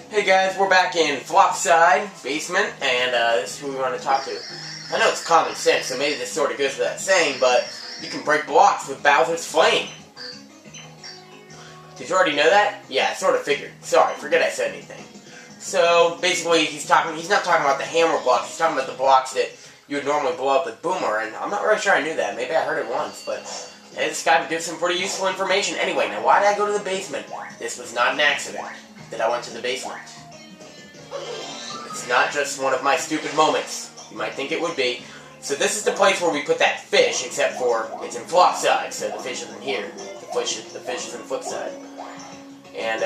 Hey guys, we're back in Flopside basement, and this is who we want to talk to. I know it's common sense, so maybe this sort of goes without saying, but you can break blocks with Bowser's Flame. Did you already know that? Yeah, I sort of figured. Sorry, forget I said anything. So, basically, he's not talking about the hammer blocks, he's talking about the blocks that you would normally blow up with Boomer, and I'm not really sure I knew that. Maybe I heard it once, but this guy gives some pretty useful information. Anyway, now why did I go to the basement? This was not an accident that I went to the basement. It's not just one of my stupid moments. You might think it would be. So this is the place where we put that fish, except for it's in Flopside, so the fish isn't here. The fish is in Flipside. And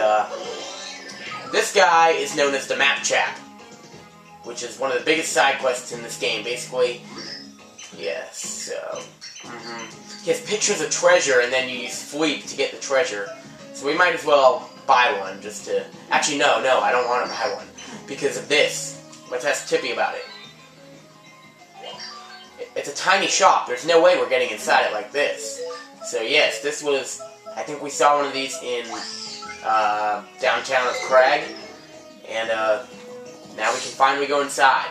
this guy is known as the Map Chap, which is one of the biggest side quests in this game. Basically, yes. So he has pictures of treasure, and then you use Fleep to get the treasure. So we might as well buy one, just to... Actually, no, I don't want to buy one. Because of this. Let's ask Tippy about it. It's a tiny shop. There's no way we're getting inside it like this. So yes, this was... I think we saw one of these in downtown of Crag. And now we can finally go inside.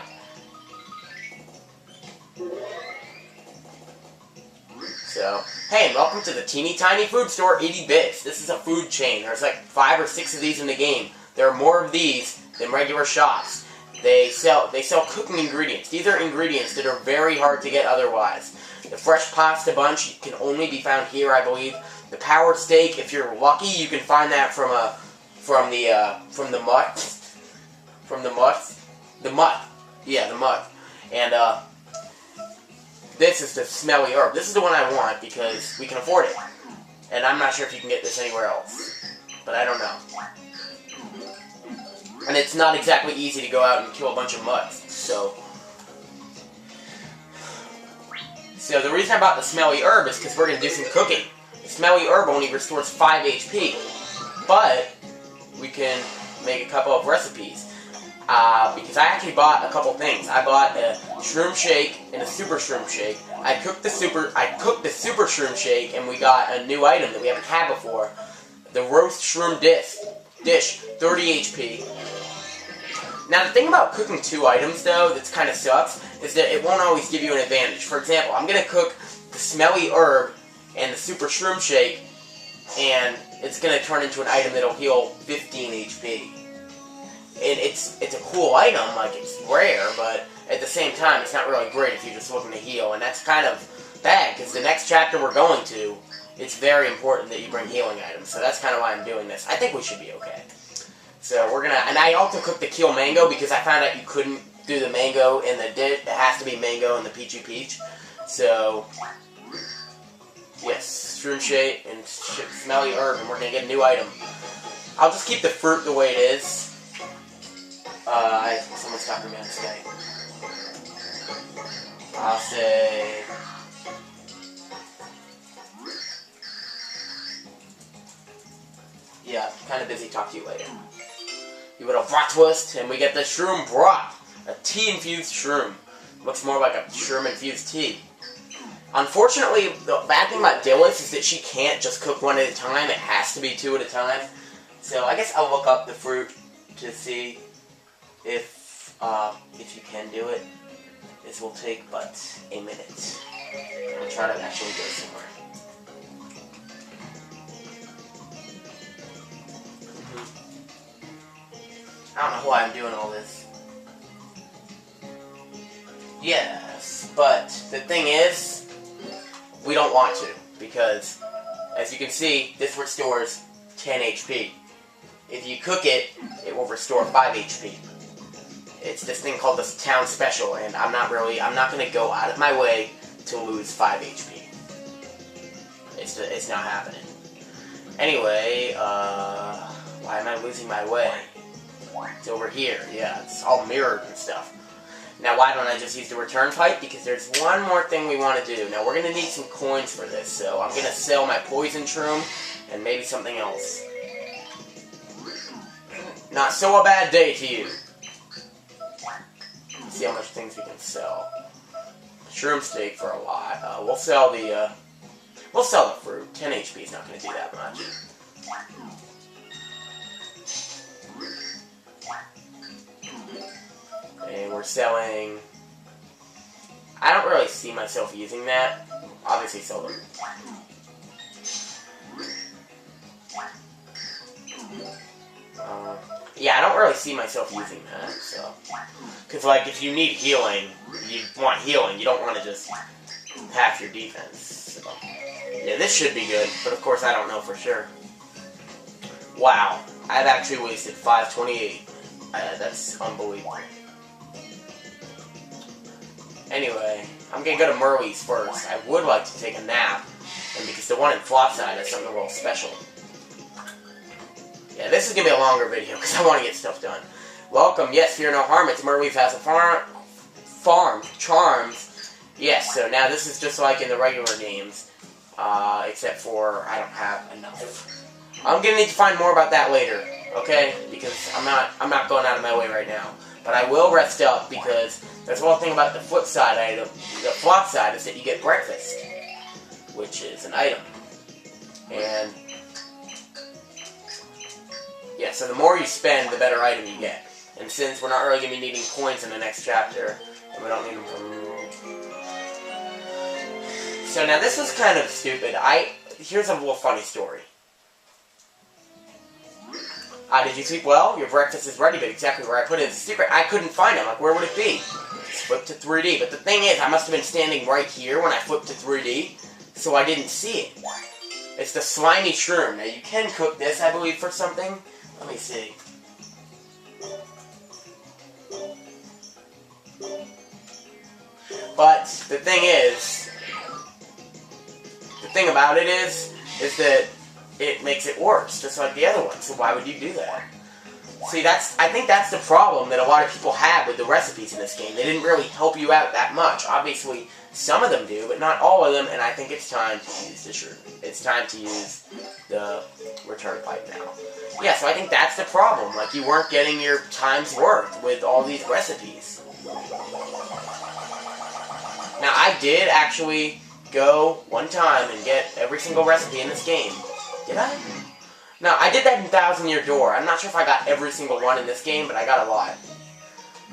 So, hey, and welcome to the teeny tiny food store, 80 Bits. This is a food chain. There's like 5 or 6 of these in the game. There are more of these than regular shops. They sell cooking ingredients. These are ingredients that are very hard to get otherwise. The fresh pasta bunch can only be found here, I believe. The powered steak, if you're lucky, you can find that from the mutt. Yeah, the mutt. And this is the smelly herb. This is the one I want because we can afford it. And I'm not sure if you can get this anywhere else. But I don't know. And it's not exactly easy to go out and kill a bunch of mutts. So the reason I bought the smelly herb is because we're going to do some cooking. The smelly herb only restores 5 HP. But we can make a couple of recipes. Because I actually bought a couple things. I bought a shroom shake and a super shroom shake. I cooked the super shroom shake, and we got a new item that we haven't had before. The roast shroom dish, 30 HP. Now the thing about cooking 2 items though, that kind of sucks, is that it won't always give you an advantage. For example, I'm gonna cook the smelly herb and the super shroom shake, and it's gonna turn into an item that'll heal 15 HP. And it's a cool item, like it's rare, but at the same time, it's not really great if you're just looking to heal, and that's kind of bad, because the next chapter we're going to, it's very important that you bring healing items, so that's kind of why I'm doing this. I think we should be okay. So we're gonna, and I also cooked the Kill Mango, because I found out you couldn't do the mango in the dish, it has to be mango in the Peachy Peach. So, yes, shroom shake and smelly herb, and we're gonna get a new item. I'll just keep the fruit the way it is. Someone's talking to me on Skype. I'll say... Yeah, I'm kind of busy. Talk to you later. You want a bratwurst, and we get the shroom brat. A tea-infused shroom. Looks more like a shroom-infused tea. Unfortunately, the bad thing about Dillis is that she can't just cook one at a time. It has to be 2 at a time. So I guess I'll look up the fruit to see if you can do it. This will take but a minute. I'm gonna try to actually go somewhere. I don't know why I'm doing all this. Yes, but the thing is, we don't want to, because as you can see, this restores 10 HP. If you cook it, it will restore 5 HP. It's this thing called the Town Special, and I'm not going to go out of my way to lose 5 HP. It's not happening. Anyway, why am I losing my way? It's over here, yeah, it's all mirrored and stuff. Now why don't I just use the return pipe? Because there's one more thing we want to do. Now we're going to need some coins for this, so I'm going to sell my poison shroom and maybe something else. Not so a bad day to you. Let's see how much things we can sell. Shroom steak for a lot. We'll sell the fruit. 10 HP is not going to do that much. we're selling... I don't really see myself using that. Obviously, sell them. Yeah, I don't really see myself using that, so... Because, like, if you need healing, you want healing, you don't want to just half your defense, so... Yeah, this should be good, but of course I don't know for sure. Wow, I've actually wasted 528. That's unbelievable. Anyway, I'm gonna go to Murley's first. I would like to take a nap, and because the one in Flopside is something a little special. Yeah, this is gonna be a longer video because I want to get stuff done. Welcome, yes, fear no harm. It's Murley's has a farm, charms. Yes, so now this is just like in the regular games, except for I don't have enough. I'm gonna need to find more about that later, okay? Because I'm not going out of my way right now. But I will rest up because there's one thing about the flip side item. The flop side is that you get breakfast, which is an item. And yeah, so the more you spend, the better item you get. And since we're not really going to be needing coins in the next chapter, and we don't need them from... So now this was kind of stupid. Here's a little funny story. Did you sleep well? Your breakfast is ready, but exactly where I put it is a secret. I couldn't find it. Like, where would it be? Just flip to 3D. But the thing is, I must have been standing right here when I flipped to 3D, so I didn't see it. It's the slimy shroom. Now, you can cook this, I believe, for something. Let me see. But the thing is, the thing about it is that it makes it worse, just like the other one. So why would you do that? See, I think that's the problem that a lot of people have with the recipes in this game. They didn't really help you out that much. Obviously, some of them do, but not all of them, and I think it's time to use the shroom. It's time to use the return pipe now. Yeah, so I think that's the problem. Like, you weren't getting your time's worth with all these recipes. Now, I did actually go one time and get every single recipe in this game. Did I? No, I did that in Thousand Year Door. I'm not sure if I got every single one in this game, but I got a lot.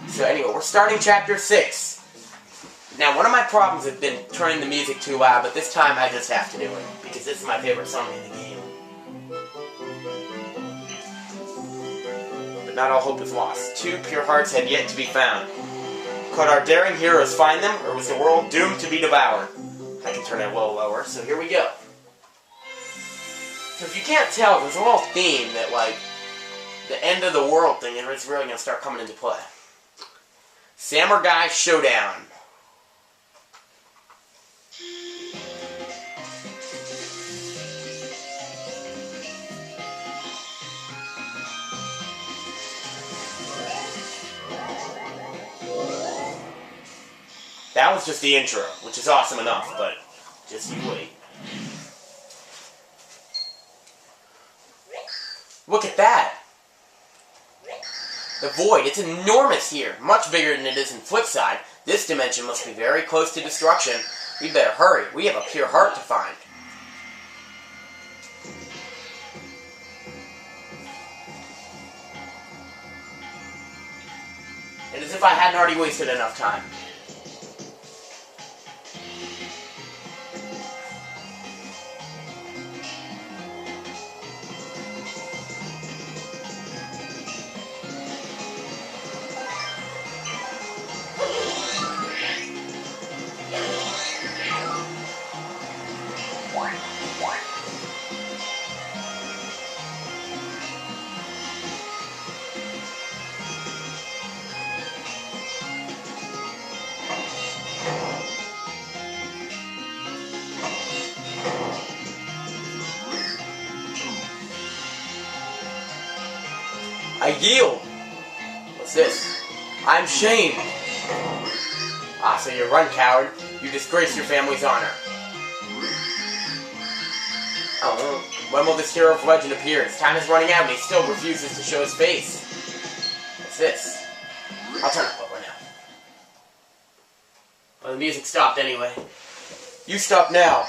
So anyway, we're starting Chapter 6. Now, one of my problems has been turning the music too loud, but this time I just have to do it, because this is my favorite song in the game. But not all hope is lost. 2 pure hearts had yet to be found. Could our daring heroes find them, or was the world doomed to be devoured? I can turn it a little lower, so here we go. So if you can't tell, there's a little theme that, like, the end of the world thing is really going to start coming into play. Samurai Showdown. That was just the intro, which is awesome enough, but just you wait. Look at that! The void, it's enormous here. Much bigger than it is in Flipside. This dimension must be very close to destruction. We better hurry. We have a pure heart to find. And as if I hadn't already wasted enough time. I yield. What's this? I'm shamed. Ah, so you run, coward. You disgrace your family's honor. Oh, when will this hero of legend appear? His time is running out and he still refuses to show his face. What's this? I'll turn it lower now. Well, the music stopped anyway. You stop now.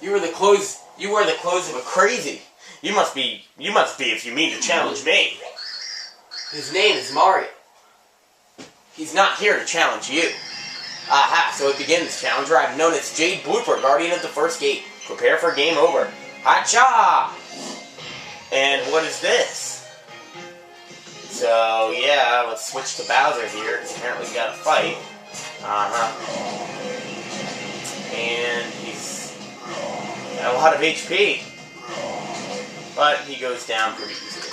You wear the clothes of a crazy. You must be if you mean to challenge me. His name is Mario. He's not here to challenge you. Aha, so it begins. Challenger, I'm known as Jade Blooper, Guardian of the First Gate. Prepare for game over. Hacha! And what is this? So, yeah, let's switch to Bowser here, because apparently we gotta fight. And he's got a lot of HP. But he goes down pretty easily.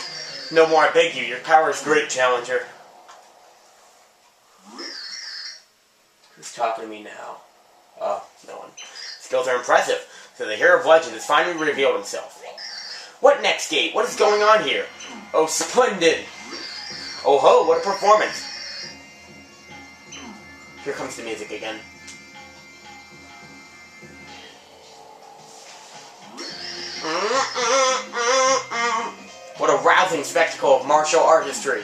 No more, I beg you. Your power is great, Challenger. Who's talking to me now? Oh, no one. Skills are impressive. So the hero of legend has finally revealed himself. What next, Gate? What is going on here? Oh, splendid! Oh ho, what a performance! Here comes the music again. What a rousing spectacle of martial artistry.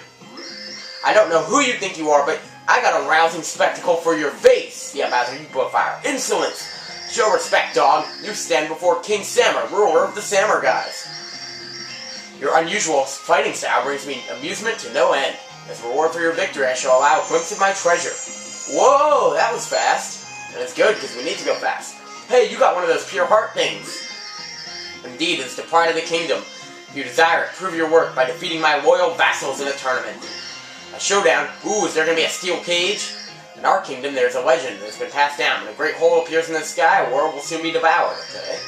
I don't know who you think you are, but I got a rousing spectacle for your face. Yeah, Bowser, you blow fire. Insolence! Show respect, dog. You stand before King Sammer, ruler of the Sammer guys. Your unusual fighting style brings me amusement to no end. As a reward for your victory, I shall allow a glimpse of my treasure. Whoa, that was fast. And it's good, because we need to go fast. Hey, you got one of those pure heart things. Indeed, it's the pride of the kingdom. If you desire it, prove your worth by defeating my loyal vassals in a tournament. A showdown? Ooh, is there going to be a steel cage? In our kingdom, there's a legend that has been passed down. When a great hole appears in the sky, a world will soon be devoured, okay?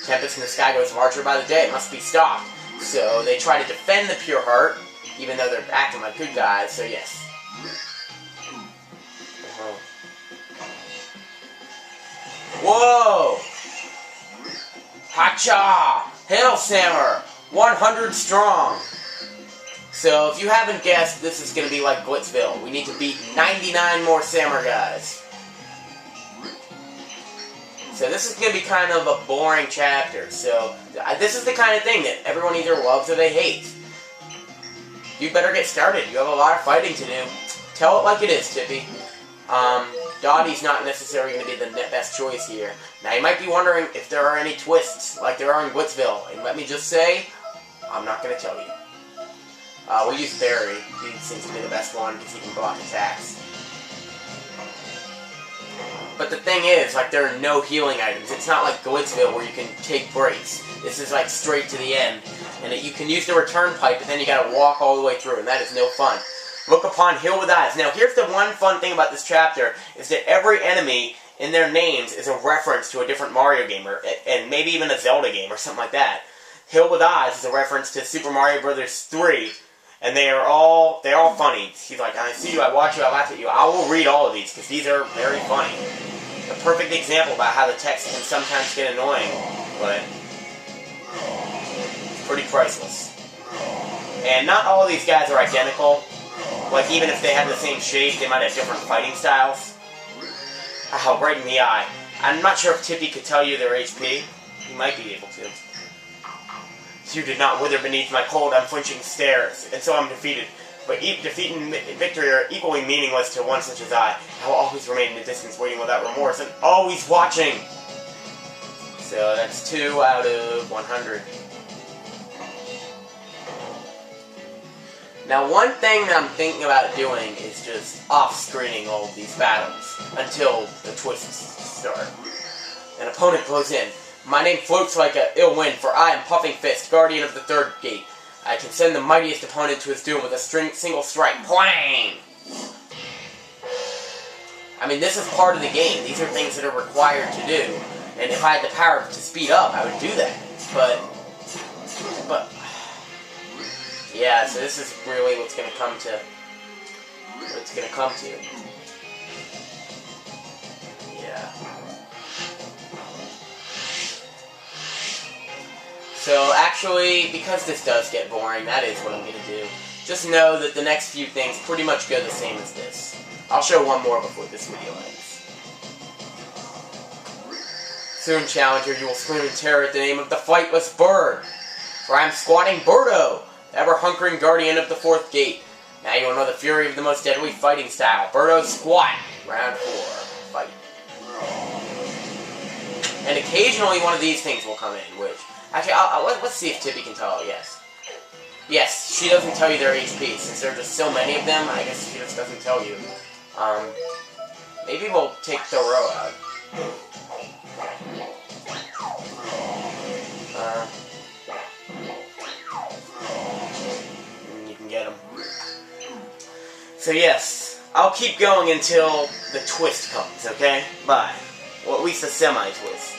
Tempest in the sky goes larger by the day. It must be stopped. So they try to defend the pure heart, even though they're acting like good guys, so yes. Whoa! Hacha! Hail Sammer! 100 strong! So if you haven't guessed, this is going to be like Glitzville. We need to beat 99 more Sammer guys. So this is going to be kind of a boring chapter. So this is the kind of thing that everyone either loves or they hate. You better get started. You have a lot of fighting to do. Tell it like it is, Tippy. Dottie's not necessarily going to be the best choice here. Now you might be wondering if there are any twists like there are in Glitzville. And let me just say, I'm not going to tell you. We'll use Barry. He seems to be the best one because he can block attacks. But the thing is, like, there are no healing items. It's not like Glitzville where you can take breaks. This is like straight to the end. And you can use the return pipe, but then you gotta walk all the way through, and that is no fun. Look upon Hill with Eyes. Now, here's the one fun thing about this chapter, is that every enemy in their names is a reference to a different Mario game, and maybe even a Zelda game, or something like that. Hill with Eyes is a reference to Super Mario Bros. 3, and they're all funny. He's like, I see you, I watch you, I laugh at you. I will read all of these, because these are very funny. A perfect example about how the text can sometimes get annoying, but it's pretty priceless. And not all of these guys are identical. Like, even if they have the same shape, they might have different fighting styles. Ow, right in the eye. I'm not sure if Tippy could tell you their HP. He might be able to. You did not wither beneath my cold, unflinching stares, and so I'm defeated. But defeat and victory are equally meaningless to one such as I. I will always remain in the distance, waiting without remorse, and always watching! So that's 2 out of 100. Now, one thing that I'm thinking about doing is just off-screening all of these battles until the twists start. An opponent blows in. My name floats like an ill wind, for I am Puffing Fist, guardian of the third gate. I can send the mightiest opponent to his doom with a single strike. Pwang! I mean, this is part of the game. These are things that are required to do. And if I had the power to speed up, I would do that. But yeah, so this is really what's going to come to. Yeah. So actually, because this does get boring, that is what I'm going to do. Just know that the next few things pretty much go the same as this. I'll show one more before this video ends. Soon, Challenger, you will scream in terror at the name of the flightless bird. For I am squatting Birdo, the ever-hunkering guardian of the fourth gate. Now you will know the fury of the most deadly fighting style. Birdo squat. Round 4. Fight. And occasionally one of these things will come in, which... Actually, let's see if Tippy can tell. Yes. Yes, she doesn't tell you their HP. Since there are just so many of them, I guess she just doesn't tell you. Maybe we'll take Thoreau out. You can get him. So yes, I'll keep going until the twist comes, okay? Bye. Well, at least a semi-twist.